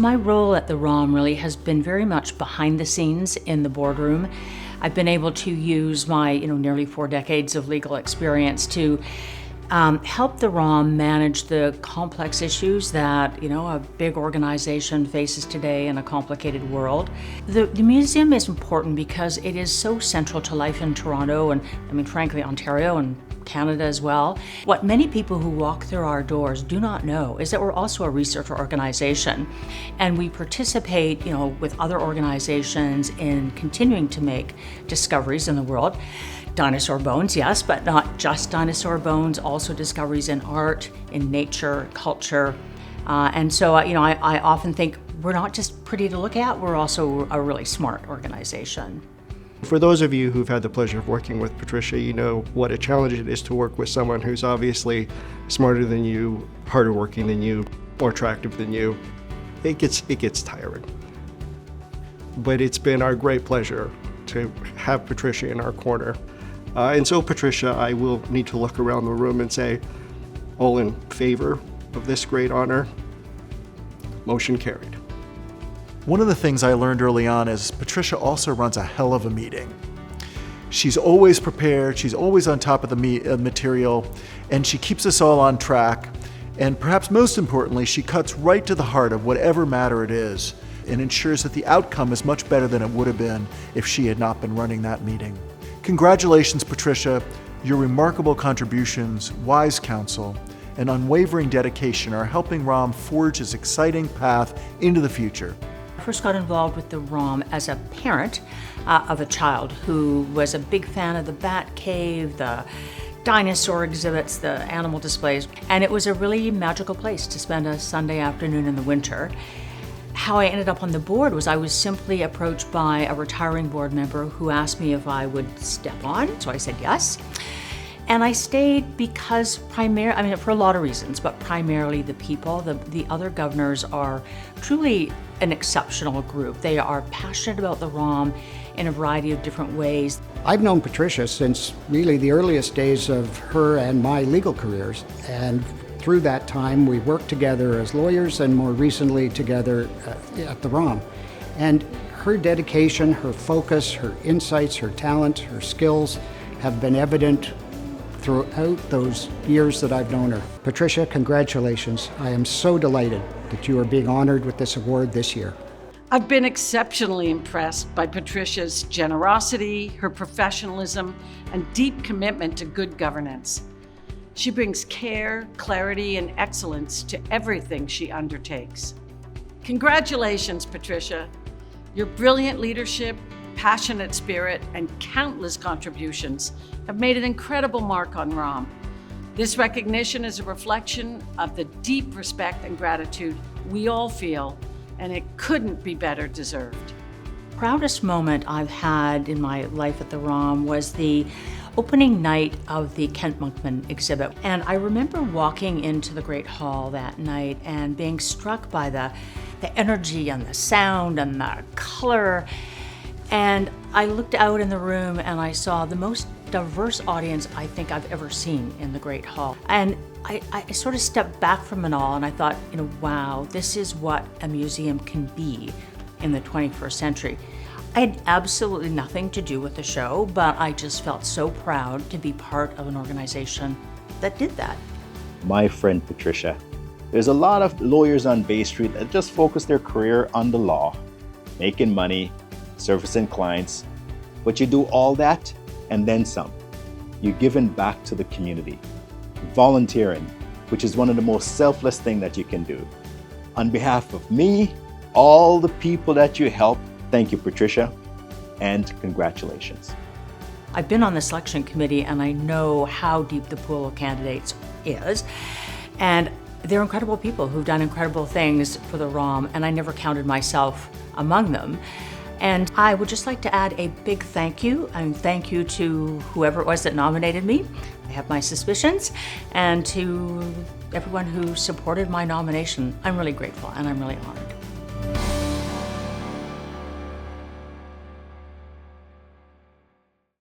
My role at the ROM really has been very much behind the scenes in the boardroom. I've been able to use my nearly 4 decades of legal experience to help the ROM manage the complex issues that a big organization faces today in a complicated world. The museum is important because it is so central to life in Toronto and frankly Ontario and Canada as well. What many people who walk through our doors do not know is that we're also a research organization, and we participate with other organizations in continuing to make discoveries in the world. Dinosaur bones, yes, but not just dinosaur bones, also discoveries in art, in nature, culture. And so, I often think we're not just pretty to look at, we're also a really smart organization. For those of you who've had the pleasure of working with Patricia, you know what a challenge it is to work with someone who's obviously smarter than you, harder working than you, more attractive than you. It gets tiring. But it's been our great pleasure to have Patricia in our corner. And so, Patricia, I will need to look around the room and say, all in favor of this great honor? Motion carried. One of the things I learned early on is Patricia also runs a hell of a meeting. She's always prepared, she's always on top of the material, and she keeps us all on track. And perhaps most importantly, she cuts right to the heart of whatever matter it is and ensures that the outcome is much better than it would have been if she had not been running that meeting. Congratulations, Patricia. Your remarkable contributions, wise counsel, and unwavering dedication are helping ROM forge its exciting path into the future. I first got involved with the ROM as a parent of a child who was a big fan of the bat cave, the dinosaur exhibits, the animal displays, and it was a really magical place to spend a Sunday afternoon in the winter. How I ended up on the board was I was simply approached by a retiring board member who asked me if I would step on, so I said yes. And I stayed because for a lot of reasons, but primarily the people. The other governors are truly an exceptional group. They are passionate about the ROM in a variety of different ways. I've known Patricia since really the earliest days of her and my legal careers, and through that time we worked together as lawyers and more recently together at the ROM. And her dedication, her focus, her insights, her talent, her skills have been evident throughout those years that I've known her. Patricia, congratulations. I am so delighted that you are being honored with this award this year. I've been exceptionally impressed by Patricia's generosity, her professionalism, and deep commitment to good governance. She brings care, clarity, and excellence to everything she undertakes. Congratulations, Patricia. Your brilliant leadership, passionate spirit, and countless contributions have made an incredible mark on ROM. This recognition is a reflection of the deep respect and gratitude we all feel, and it couldn't be better deserved. The proudest moment I've had in my life at the ROM was the opening night of the Kent Monkman exhibit. And I remember walking into the Great Hall that night and being struck by the energy and the sound and the color. And I looked out in the room and I saw the most diverse audience I think I've ever seen in the Great Hall. And I sort of stepped back from it all and I thought, wow, this is what a museum can be in the 21st century. I had absolutely nothing to do with the show, but I just felt so proud to be part of an organization that did that. My friend Patricia, there's a lot of lawyers on Bay Street that just focus their career on the law, making money, servicing clients, but you do all that and then some. You're giving back to the community, volunteering, which is one of the most selfless things that you can do. On behalf of me, all the people that you help, thank you, Patricia, and congratulations. I've been on the selection committee and I know how deep the pool of candidates is. And they're incredible people who've done incredible things for the ROM, and I never counted myself among them. And I would just like to add a big thank you, and thank you to whoever it was that nominated me. I have my suspicions, and to everyone who supported my nomination. I'm really grateful and I'm really honored.